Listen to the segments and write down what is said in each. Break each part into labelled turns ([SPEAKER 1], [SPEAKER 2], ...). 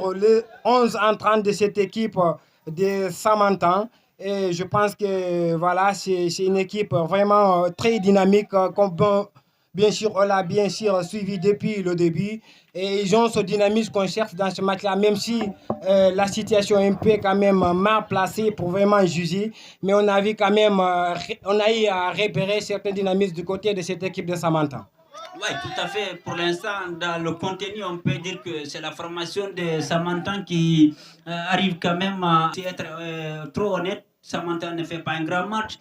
[SPEAKER 1] sur les 11 entrants de cette équipe de Samantan. Et je pense que voilà, c'est une équipe vraiment très dynamique, comme bien sûr, on l'a bien sûr suivi depuis le début. Et ils ont ce dynamisme qu'on cherche dans ce match-là, même si la situation est un peu quand même mal placée pour vraiment juger. Mais on a vu quand même, on a eu à repérer certains dynamismes du côté de cette équipe de Samantan.
[SPEAKER 2] Oui, tout à fait. Pour l'instant, dans le contenu, on peut dire que c'est la formation de Samantan qui arrive quand même à être trop honnête. Samantan ne fait pas un grand match.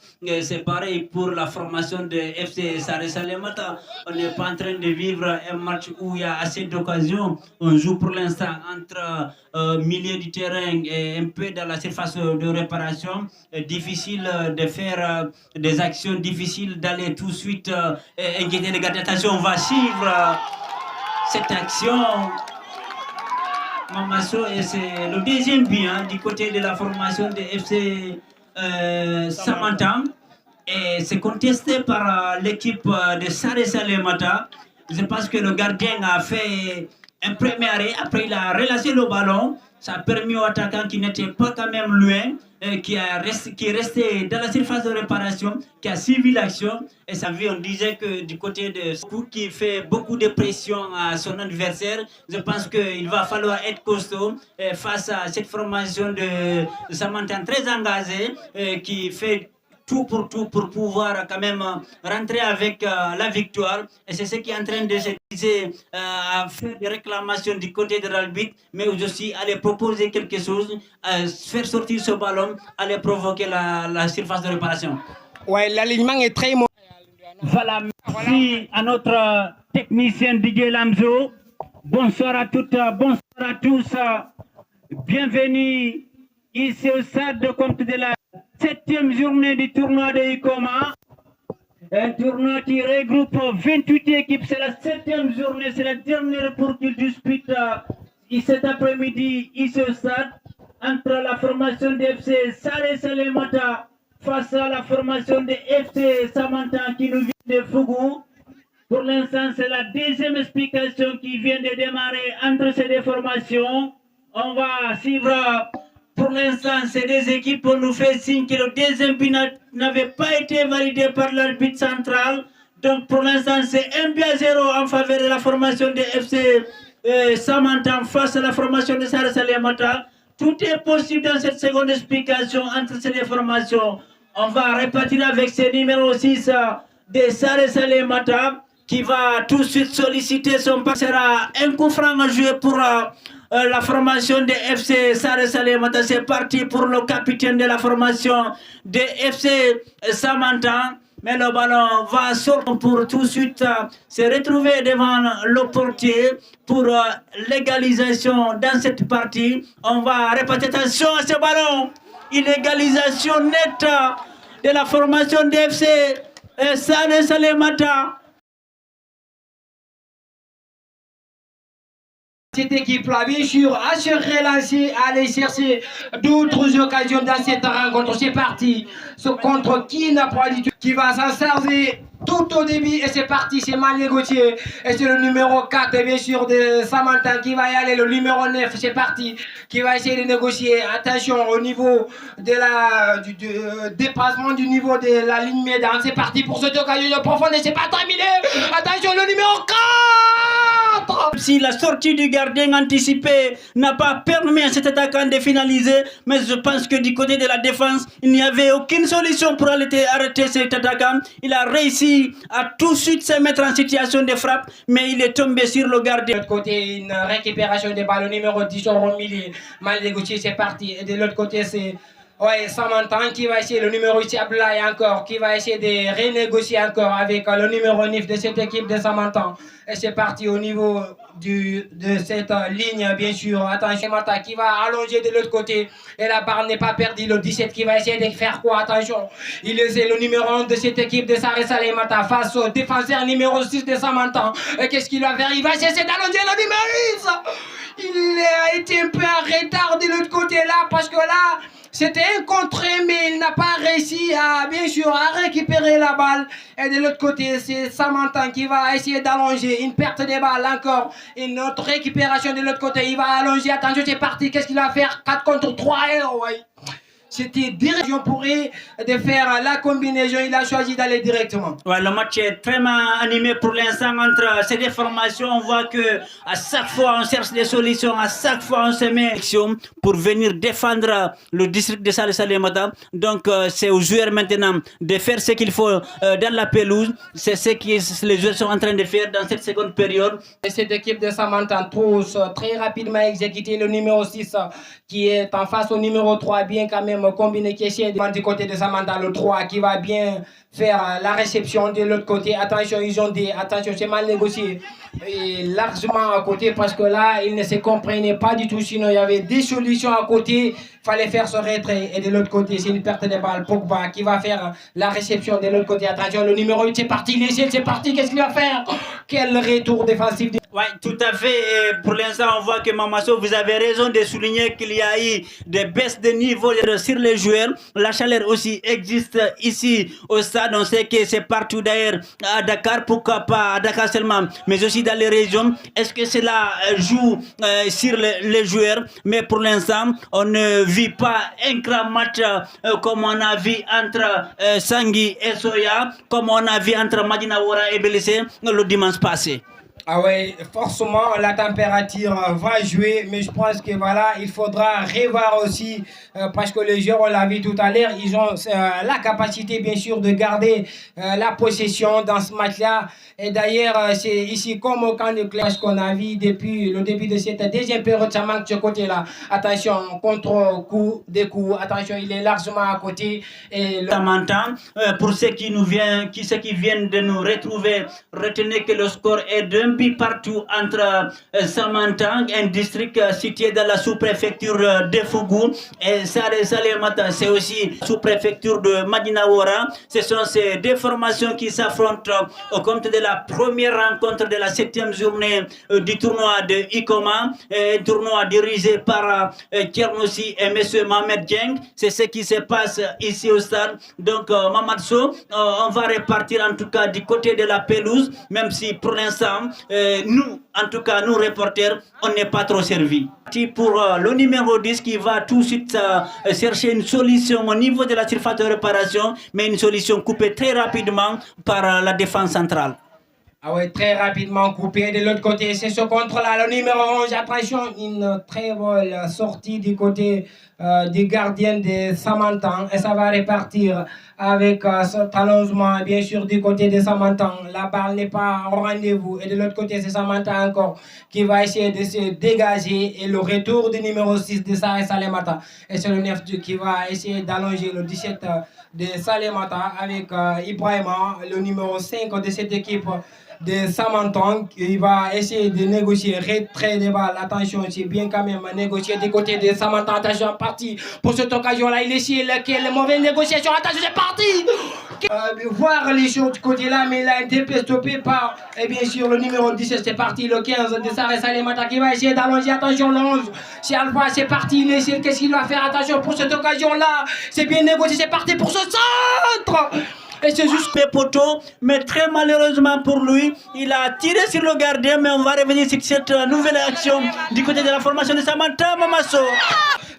[SPEAKER 2] C'est pareil pour la formation de FC Saré Salemata. On n'est pas en train de vivre un match où il y a assez d'occasions. On joue pour l'instant entre milieu du terrain et un peu dans la surface de réparation. Difficile de faire des actions, difficiles d'aller tout de suite inquiéter les gardiens. Attention, on va suivre cette action. Mamasso, et c'est le deuxième but du côté de la formation de FC Samantan. Et c'est contesté par l'équipe de Saré Salemata. Je pense que le gardien a fait un premier arrêt. Après, il a relâché le ballon. Ça a permis au attaquant qui n'était pas quand même loin, qui est resté dans la surface de réparation, qui a suivi l'action. Et ça on disait que du côté de Skou, qui fait beaucoup de pression à son adversaire, je pense qu'il va falloir être costaud face à cette formation de Samantan très engagée, qui fait tout pour pouvoir quand même rentrer avec la victoire. Et c'est ce qui est en train de se dire, à faire des réclamations du côté de l'arbitre, mais aussi aller proposer quelque chose, faire sortir ce ballon, aller provoquer la surface de réparation.
[SPEAKER 1] Ouais, l'alignement est très mauvais.
[SPEAKER 2] Voilà, merci à notre technicien Didier Lamzo. Bonsoir à toutes, bonsoir à tous. Bienvenue ici au stade de compte de la 7e journée du tournoi de ICOMA. Un tournoi qui regroupe 28 équipes. C'est la 7e journée, c'est la dernière pour qu'ils disputent cet après-midi ici au stade entre la formation de FC Saré Salemata face à la formation de FC Samantan qui nous vient de Fougou. Pour l'instant, c'est la deuxième explication qui vient de démarrer entre ces deux formations. On va suivre. Pour l'instant, ces deux équipes nous fait signe que le deuxième but n'avait pas été validé par l'arbitre central. Donc pour l'instant, c'est 1-0 en faveur de la formation de FC Samantan face à la formation de Saré Salemata. Tout est possible dans cette seconde explication entre ces deux formations. On va repartir avec ce numéro 6 de Saré Salemata qui va tout de suite solliciter son pas. Ce sera un coup franc à jouer pour la formation de FC Saré Salemata. C'est parti pour le capitaine de la formation de FC Samantan. Mais le ballon va sortir pour tout de suite se retrouver devant le portier pour l'égalisation dans cette partie. On va répéter attention à ce ballon. Une égalisation nette de la formation de FC Saré Salemata.
[SPEAKER 1] Cette équipe-là, bien sûr, a se relancer, aller chercher d'autres occasions dans cette rencontre. C'est parti. Ce contre qui n'a pas du tout, qui va s'en servir tout au début. Et c'est parti, c'est mal négocié. Et c'est le numéro 4, bien sûr, de Samantan qui va y aller. Le numéro 9, c'est parti, qui va essayer de négocier. Attention au niveau de du dépassement du niveau de la ligne médiane. C'est parti pour cette occasion de profondeur. C'est pas terminé. Attention, le numéro 4.
[SPEAKER 2] Si la sortie du gardien anticipé n'a pas permis à cet attaquant de finaliser, mais je pense que du côté de la défense, il n'y avait aucune solution pour arrêter cet attaquant. Il a réussi à tout de suite se mettre en situation de frappe, mais il est tombé sur le gardien.
[SPEAKER 1] De l'autre côté, une récupération de balle, le numéro 10 au milieu, mal négocié, c'est parti. Et de l'autre côté, c'est Samantan qui va essayer, le numéro 8 Ablaye encore, qui va essayer de renégocier encore avec le numéro 9 de cette équipe de Samantan. Et c'est parti au niveau de cette ligne, bien sûr. Attention, Mata qui va allonger de l'autre côté. Et la barre n'est pas perdue. Le 17 qui va essayer de faire quoi? Attention, il est le numéro 1 de cette équipe de Saré Salemata face au défenseur numéro 6 de Samantan. Et qu'est-ce qu'il va faire? Il va essayer d'allonger le numéro 10. Il a été un peu en retard de l'autre côté là, parce que là, c'était un contre, mais il n'a pas réussi à, bien sûr, à récupérer récupérer la balle. Et de l'autre côté, c'est Samantan qui va essayer d'allonger. Une perte de balle encore. Une autre récupération de l'autre côté. Il va allonger. Attention, c'est parti. Qu'est-ce qu'il va faire? 4 contre 3. Ouais. C'était direction pour eux de faire la combinaison. Il a choisi d'aller directement.
[SPEAKER 2] Ouais, le match est très animé pour l'instant entre ces deux formations. On voit que à chaque fois on cherche des solutions, à chaque fois on se met en action pour venir défendre le district de Salé-Salémata. Donc c'est aux joueurs maintenant de faire ce qu'il faut dans la pelouse. C'est ce que les joueurs sont en train de faire dans cette seconde période.
[SPEAKER 1] Et cette équipe de Samantan trouve très rapidement exécuté le numéro 6 qui est en face au numéro 3, bien quand même combiné qui essaie du côté de Samantan, le 3 qui va bien faire la réception de l'autre côté. Attention, ils ont dit, attention, c'est mal négocié. Et largement à côté parce que là, ils ne se comprenaient pas du tout. Sinon, il y avait des solutions à côté. Il fallait faire ce retrait. Et de l'autre côté, c'est une perte de balle. Pogba qui va faire la réception de l'autre côté. Attention, le numéro 8, c'est parti. L'essai, c'est parti. Qu'est-ce qu'il va faire? Quel retour défensif.
[SPEAKER 2] Oui, tout à fait. Et pour l'instant, on voit que Mamasso, vous avez raison de souligner qu'il y a eu des baisses de niveau sur les joueurs. La chaleur aussi existe ici au stade. On sait que c'est partout d'ailleurs à Dakar, pourquoi pas à Dakar seulement, mais aussi dans les régions. Est-ce que cela joue sur les joueurs? Mais pour l'instant, on ne vit pas un grand match comme on a vu entre Sangui et Soya, comme on a vu entre Madina Wara et Belissé le dimanche passé.
[SPEAKER 1] Ah ouais, forcément la température va jouer, mais je pense que voilà, il faudra revoir aussi parce que les joueurs, on l'a vu tout à l'heure, ils ont la capacité bien sûr de garder la possession dans ce match-là. Et d'ailleurs, c'est ici comme au camp de classe qu'on a vu depuis le début de cette deuxième période, ça manque de ce côté-là. Attention, contre-coup, des coups, attention, il est largement à côté. Et
[SPEAKER 2] pour ceux qui viennent de nous retrouver, retenez que le score est d'un but partout entre Samantan, un district situé dans la sous-préfecture de Fougou, et Salé-Salémata, c'est aussi sous-préfecture de Madina-Wara. Ce sont ces deux formations qui s'affrontent au compte de la première rencontre de la 7e journée du tournoi de Ikoma, un tournoi dirigé par Tchernossi et M. Mohamed Djeng. C'est ce qui se passe ici au stade. Donc, Mamadso, on va repartir en tout cas du côté de la pelouse, même si pour l'instant, nous, en tout cas, nous reporters, on n'est pas trop servis. Pour le numéro 10 qui va tout de suite chercher une solution au niveau de la surface de réparation, mais une solution coupée très rapidement par la défense centrale.
[SPEAKER 1] Ah ouais, très rapidement coupé. De l'autre côté, c'est ce contre-là, le numéro 11. Attention, une très bonne sortie du côté du gardien de Samantan. Et ça va repartir avec cet allongement, bien sûr, du côté de Samantan. La balle n'est pas au rendez-vous. Et de l'autre côté, c'est Samantan encore qui va essayer de se dégager. Et le retour du numéro 6 de Salémata. Et c'est le 9 qui va essayer d'allonger le 17 de Salémata avec Ibrahima, le numéro 5 de cette équipe de Samantan. Il va essayer de négocier retrait des balles. Attention, c'est bien quand même négocier du côté de Samantan. Attention, parti pour cette occasion-là. Il essaie quelle mauvaise négociation. Attention, c'est parti. Voir les choses du côté-là, mais il a été stoppé par, et bien sûr, le numéro 17. C'est parti, le 15 de Salé-Salémata qui va essayer d'allonger. Attention, le 11. C'est Alpha, c'est parti. Il essaie, qu'est-ce qu'il va faire? Attention pour cette occasion-là. C'est bien négocié, c'est parti pour ce centre. Et c'est juste
[SPEAKER 2] les poteaux, mais très malheureusement pour lui, il a tiré sur le gardien, mais on va revenir sur cette nouvelle action du côté de la formation de Samantan, Mamasso.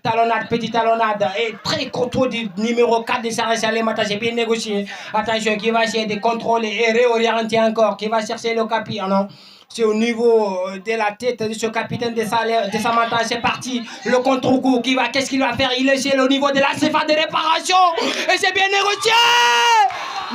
[SPEAKER 1] Talonnade, petite talonnade, et très coteau du numéro 4 de Salé-Salémata, c'est bien négocié. Attention, qui va essayer de contrôler et réorienter encore, qui va chercher le capi, non? C'est au niveau de la tête de ce capitaine de Samantan. C'est parti. Le contre-coup qui va. Qu'est-ce qu'il va faire? Il est au niveau de la CFA de réparation. Et c'est bien négocié.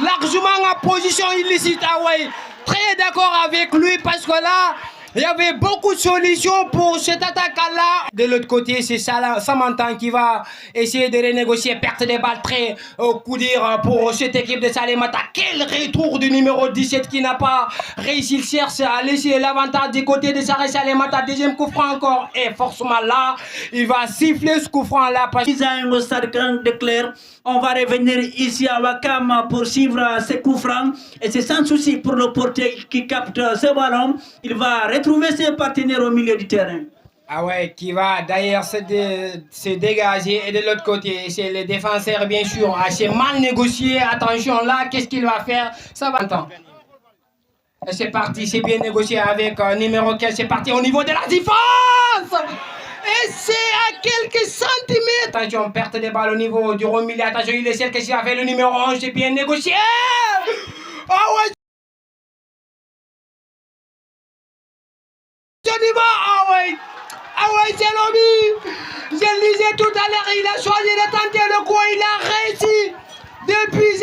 [SPEAKER 1] Largement en position illicite. Ah ouais. Très d'accord avec lui parce que là, il y avait beaucoup de solutions pour cette attaque-là. De l'autre côté, c'est Samantan qui va essayer de renégocier. Perte des balles très coup dur pour cette équipe de Salémata. Quel retour du numéro 17 qui n'a pas réussi. Il cherche à laisser l'avantage du côté de Salémata. Deuxième coup franc encore. Et forcément là, il va siffler ce coup franc-là.
[SPEAKER 2] Ils ont un stade grand de clair. On va revenir ici à Wakam pour suivre ce coup franc. Et c'est sans souci pour le portier qui capte ce ballon. Il va retrouver ses partenaires au milieu du terrain.
[SPEAKER 1] Ah ouais, qui va d'ailleurs se dégager. Et de l'autre côté, c'est le défenseur, bien sûr. Ah, c'est mal négocié. Attention là, qu'est-ce qu'il va faire? Ça va attendre. Et c'est parti, c'est bien négocié avec numéro 15. C'est parti au niveau de la défense. Et c'est à quelques centimètres. Attention, perte de balle au niveau du rond milieu. Attention, il essaie qu'est-ce qu'il va faire le numéro 11. C'est bien négocié. Ah ouais. Ah ouais. Ah ouais, c'est l'homme. Je le disais tout à l'heure, il a choisi de tenter le coup, il a réussi. Depuis